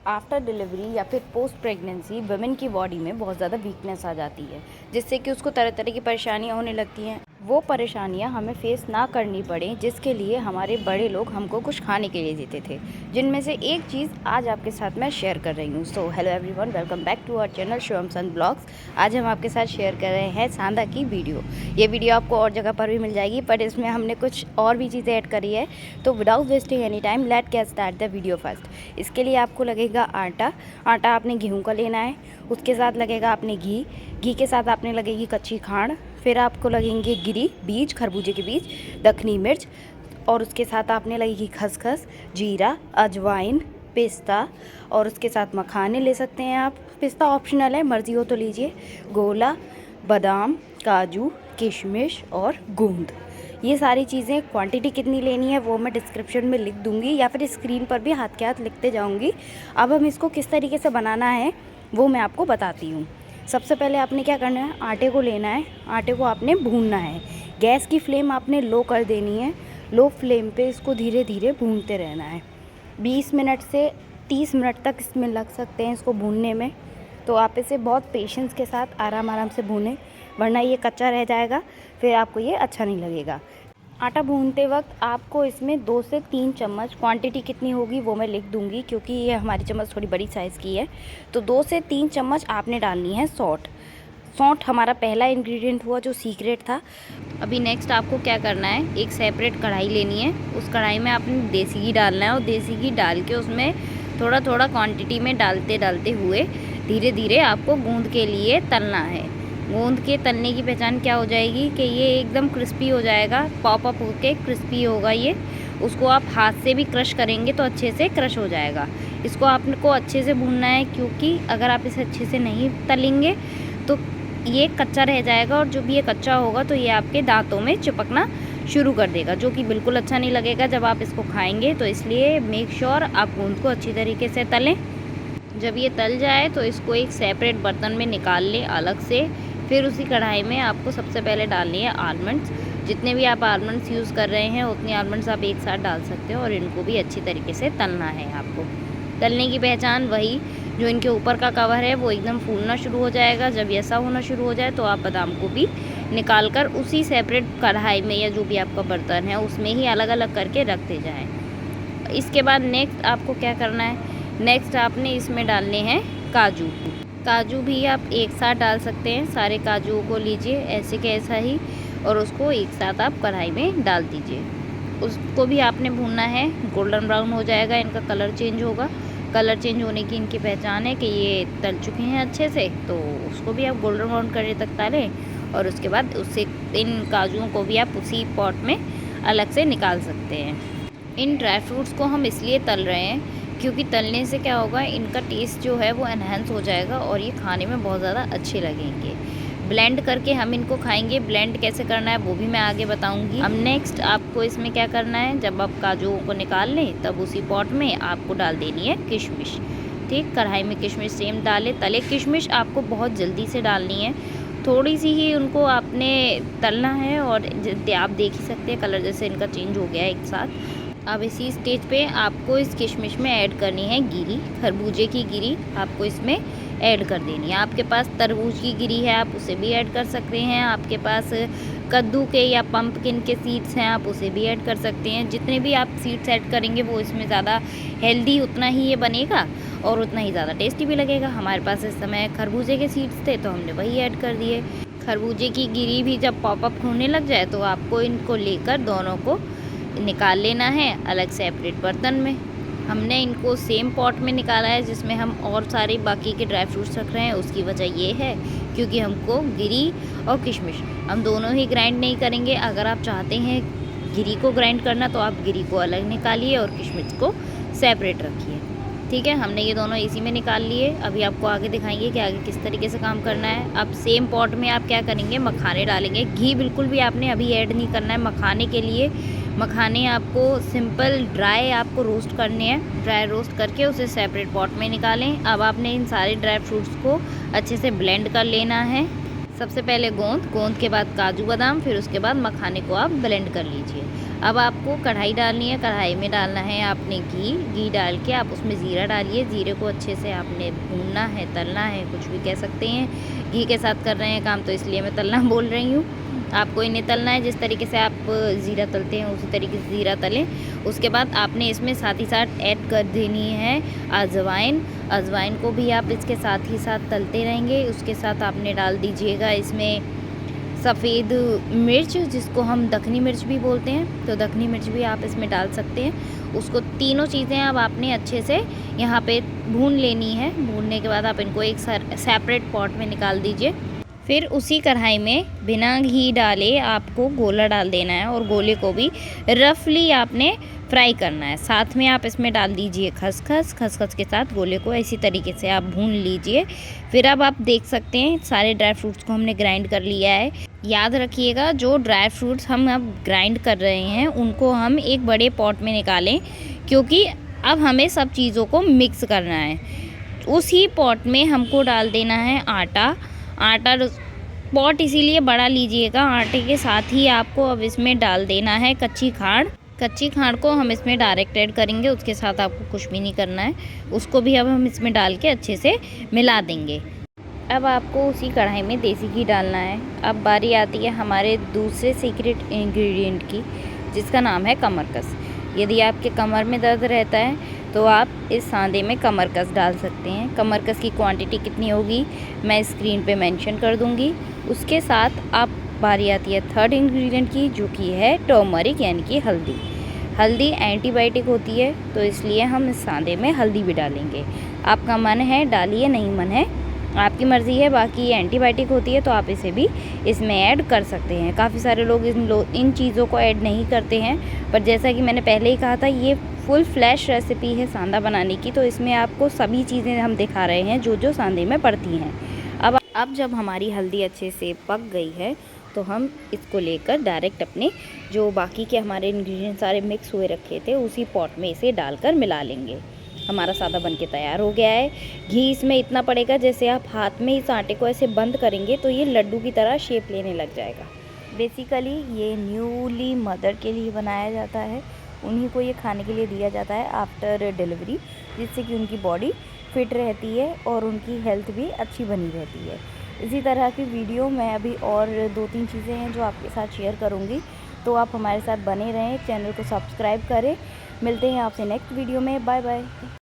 After delivery या फिर post pregnancy women की बॉडी में बहुत ज़्यादा वीकनेस आ जाती है, जिससे कि उसको तरह तरह की परेशानियां होने लगती हैं। वो परेशानियां हमें फेस ना करनी पड़े, जिसके लिए हमारे बड़े लोग हमको कुछ खाने के लिए देते थे, जिनमें से एक चीज़ आज आपके साथ मैं शेयर कर रही हूँ। So hello everyone, welcome back to our channel Shivam son blogs. आज हम आपके साथ शेयर कर रहे हैं सांदा की वीडियो। ये वीडियो आपको और जगह पर भी मिल जाएगी, पर इसमें हमने कुछ और भी चीज़ें ऐड करी है। तो without wasting any time let get start the video first. इसके लिए आपको लगेगा आटा आपने गेहूं का लेना है। उसके साथ लगेगा आपने घी के साथ आपने लगेगी कच्ची खांड। फिर आपको लगेंगे गिरी बीज, खरबूजे के बीज, दखनी मिर्च, और उसके साथ आपने लगेगी खसखस, जीरा, अजवाइन, पिस्ता, और उसके साथ मखाने ले सकते हैं आप। पिस्ता ऑप्शनल है, मर्ज़ी हो तो लीजिए। गोला, बादाम, काजू, किशमिश और गोंद। ये सारी चीज़ें क्वांटिटी कितनी लेनी है वो मैं डिस्क्रिप्शन में लिख दूंगी, या फिर स्क्रीन पर भी हाथ के हाथ लिखते जाऊंगी। अब हम इसको किस तरीके से बनाना है वो मैं आपको बताती हूँ। सबसे पहले आपने क्या करना है, आटे को लेना है। आटे को आपने भूनना है। गैस की फ्लेम आपने लो कर देनी है। लो फ्लेम पे इसको धीरे धीरे भूनते रहना है। 20 मिनट से 30 मिनट तक इसमें लग सकते हैं इसको भूनने में। तो आप इसे बहुत पेशेंस के साथ आराम आराम से भूनें, वरना ये कच्चा रह जाएगा, फिर आपको ये अच्छा नहीं लगेगा। आटा भूनते वक्त आपको इसमें 2 से 3 चम्मच, क्वांटिटी कितनी होगी वो मैं लिख दूंगी क्योंकि ये हमारी चम्मच थोड़ी बड़ी साइज़ की है। तो 2 से 3 चम्मच आपने डालनी है सौंठ। सौंठ हमारा पहला इंग्रेडिएंट हुआ जो सीक्रेट था। अभी नेक्स्ट आपको क्या करना है, एक सेपरेट कढ़ाई लेनी है। उस कढ़ाई में आपने देसी घी डालना है, और देसी घी डाल के उसमें थोड़ा थोड़ा क्वांटिटी में डालते डालते हुए धीरे धीरे आपको गूंद के लिए तलना है। गूंद के तलने की पहचान क्या हो जाएगी कि ये एकदम क्रिस्पी हो जाएगा, पॉप अप होके क्रिस्पी होगा ये। उसको आप हाथ से भी क्रश करेंगे तो अच्छे से क्रश हो जाएगा। इसको आपको अच्छे से भूनना है, क्योंकि अगर आप इसे अच्छे से नहीं तलेंगे तो ये कच्चा रह जाएगा, और जो भी ये कच्चा होगा तो ये आपके दांतों में चिपकना शुरू कर देगा, जो कि बिल्कुल अच्छा नहीं लगेगा जब आप इसको खाएंगे। तो इसलिए मेक श्योर आप गूंद को अच्छी तरीके से तलें। जब ये तल जाए तो इसको एक सेपरेट बर्तन में निकाल लें अलग से। फिर उसी कढ़ाई में आपको सबसे पहले डालनी है आलमंड्स। जितने भी आप आलमंड्स यूज़ कर रहे हैं उतनी आलमंड्स आप एक साथ डाल सकते हो, और इनको भी अच्छी तरीके से तलना है आपको। तलने की पहचान वही, जो इनके ऊपर का कवर है वो एकदम फूलना शुरू हो जाएगा। जब ऐसा होना शुरू हो जाए तो आप बादाम को भी निकाल कर उसी सेपरेट कढ़ाई में, या जो भी आपका बर्तन है उसमें ही अलग अलग करके रखते जाएँ। इसके बाद नेक्स्ट आपको क्या करना है, नेक्स्ट आपने इसमें डालने हैं काजू। काजू भी आप एक साथ डाल सकते हैं। सारे काजुओं को लीजिए ऐसे के ऐसा ही, और उसको एक साथ आप कढ़ाई में डाल दीजिए। उसको भी आपने भूनना है, गोल्डन ब्राउन हो जाएगा, इनका कलर चेंज होगा। कलर चेंज होने की इनकी पहचान है कि ये तल चुके हैं अच्छे से, तो उसको भी आप गोल्डन ब्राउन करने तक तलें, और उसके बाद उससे इन काजुओं को भी आप उसी पॉट में अलग से निकाल सकते हैं। इन ड्राई फ्रूट्स को हम इसलिए तल रहे हैं क्योंकि तलने से क्या होगा, इनका टेस्ट जो है वो एनहांस हो जाएगा, और ये खाने में बहुत ज़्यादा अच्छे लगेंगे। ब्लेंड करके हम इनको खाएंगे। ब्लेंड कैसे करना है वो भी मैं आगे बताऊंगी। अब नेक्स्ट आपको इसमें क्या करना है, जब आप काजुओं को निकाल लें तब उसी पॉट में आपको डाल देनी है किशमिश। ठीक, कढ़ाई में किशमिश सेम डाले तले। किशमिश आपको बहुत जल्दी से डालनी है, थोड़ी सी ही उनको आपने तलना है, और आप देख ही सकते हैं कलर जैसे इनका चेंज हो गया है एक साथ। अब इसी स्टेज पे आपको इस किशमिश में ऐड करनी है गिरी, खरबूजे की गिरी आपको इसमें ऐड कर देनी है। आपके पास तरबूज की गिरी है आप उसे भी ऐड कर सकते हैं। आपके पास कद्दू के या पंपकिन के सीड्स हैं आप उसे भी ऐड कर सकते हैं। जितने भी आप सीड्स ऐड करेंगे वो इसमें ज़्यादा हेल्दी उतना ही ये बनेगा, और उतना ही ज़्यादा टेस्टी भी लगेगा। हमारे पास इस समय खरबूजे के सीड्स थे तो हमने वही ऐड कर दिए। खरबूजे की गिरी भी जब पॉपअप होने लग जाए तो आपको इनको लेकर दोनों को निकाल लेना है अलग सेपरेट बर्तन में। हमने इनको सेम पॉट में निकाला है जिसमें हम और सारे बाकी के ड्राई फ्रूट्स रख रहे हैं। उसकी वजह ये है क्योंकि हमको गिरी और किशमिश हम दोनों ही ग्राइंड नहीं करेंगे। अगर आप चाहते हैं गिरी को ग्राइंड करना तो आप गिरी को अलग निकालिए और किशमिश को सेपरेट रखिए। ठीक है, हमने ये दोनों इसी में निकाल लिए। अभी आपको आगे दिखाएंगे कि आगे किस तरीके से काम करना है। अब सेम पॉट में आप क्या करेंगे, मखाने डालेंगे। घी बिल्कुल भी आपने अभी ऐड नहीं करना है मखाने के लिए। मखाने आपको सिंपल ड्राई आपको रोस्ट करने हैं। ड्राई रोस्ट करके उसे सेपरेट पॉट में निकालें। अब आपने इन सारे ड्राई फ्रूट्स को अच्छे से ब्लेंड कर लेना है। सबसे पहले गोंद के बाद काजू बादाम, फिर उसके बाद मखाने को आप ब्लेंड कर लीजिए। अब आपको कढ़ाई डालनी है। कढ़ाई में डालना है आपने घी डाल के आप उसमें ज़ीरा डालिए। ज़ीरे को अच्छे से आपने भूनना है, तलना है, कुछ भी कह सकते हैं। घी के साथ कर रहे हैं काम तो इसलिए मैं तलना बोल रही हूँ। आपको इन्हें तलना है, जिस तरीके से आप ज़ीरा तलते हैं उसी तरीके से ज़ीरा तलें। उसके बाद आपने इसमें साथ ही साथ ऐड कर देनी है अजवाइन। अजवाइन को भी आप इसके साथ ही साथ तलते रहेंगे। उसके साथ आपने डाल दीजिएगा इसमें सफ़ेद मिर्च, जिसको हम दखनी मिर्च भी बोलते हैं, तो दखनी मिर्च भी आप इसमें डाल सकते हैं। उसको तीनों चीज़ें अब आपने अच्छे से यहाँ पे भून लेनी है। भूनने के बाद आप इनको एक सेपरेट पॉट में निकाल दीजिए। फिर उसी कढ़ाई में बिना घी डाले आपको गोला डाल देना है और गोले को भी रफली आपने फ्राई करना है। साथ में आप इसमें डाल दीजिए खसखस। खसखस के साथ गोले को इसी तरीके से आप भून लीजिए। फिर अब आप देख सकते हैं सारे ड्राई फ्रूट्स को हमने ग्राइंड कर लिया है। याद रखिएगा जो ड्राई फ्रूट्स हम अब ग्राइंड कर रहे हैं उनको हम एक बड़े पॉट में निकालें, क्योंकि अब हमें सब चीज़ों को मिक्स करना है। उसी पॉट में हमको डाल देना है आटा। पॉट इसीलिए बड़ा लीजिएगा। आटे के साथ ही आपको अब इसमें डाल देना है कच्ची खांड। कच्ची खांड को हम इसमें डायरेक्ट ऐड करेंगे, उसके साथ आपको कुछ भी नहीं करना है। उसको भी अब हम इसमें डाल के अच्छे से मिला देंगे। अब आपको उसी कढ़ाई में देसी घी डालना है। अब बारी आती है हमारे दूसरे सीक्रेट इंग्रेडिएंट की, जिसका नाम है कमरकस। यदि आपके कमर में दर्द रहता है तो आप इस सांदे में कमरकस डाल सकते हैं। कमरकस की क्वांटिटी कितनी होगी मैं स्क्रीन पे मेंशन कर दूंगी। उसके साथ आप बारी आती है थर्ड इंग्रेडिएंट की, जो कि है टर्मरिक यानी कि हल्दी। हल्दी एंटीबायोटिक होती है, तो इसलिए हम इस सांदे में हल्दी भी डालेंगे। आपका मन है डालिए, नहीं मन है आपकी मर्ज़ी है। बाकी ये एंटीबायोटिक होती है तो आप इसे भी इसमें ऐड कर सकते हैं। काफ़ी सारे लोग इन चीज़ों को ऐड नहीं करते हैं, पर जैसा कि मैंने पहले ही कहा था ये फुल फ्लैश रेसिपी है सांदा बनाने की, तो इसमें आपको सभी चीज़ें हम दिखा रहे हैं जो जो सांदे में पड़ती हैं। अब जब हमारी हल्दी अच्छे से पक गई है तो हम इसको लेकर डायरेक्ट अपने जो बाकी के हमारे इंग्रेडिएंट सारे मिक्स हुए रखे थे उसी पॉट में इसे डालकर मिला लेंगे। हमारा सादा बनके तैयार हो गया है। घी इसमें इतना पड़ेगा जैसे आप हाथ में इस आटे को ऐसे बंद करेंगे तो ये लड्डू की तरह शेप लेने लग जाएगा। बेसिकली ये न्यूली मदर के लिए बनाया जाता है। उन्हीं को ये खाने के लिए दिया जाता है आफ्टर डिलीवरी, जिससे कि उनकी बॉडी फिट रहती है और उनकी हेल्थ भी अच्छी बनी रहती है। इसी तरह की वीडियो मैं अभी और 2-3 चीज़ें हैं जो आपके साथ शेयर करूँगी, तो आप हमारे साथ बने रहें, चैनल को सब्सक्राइब करें। मिलते हैं आपसे नेक्स्ट वीडियो में। Bye bye.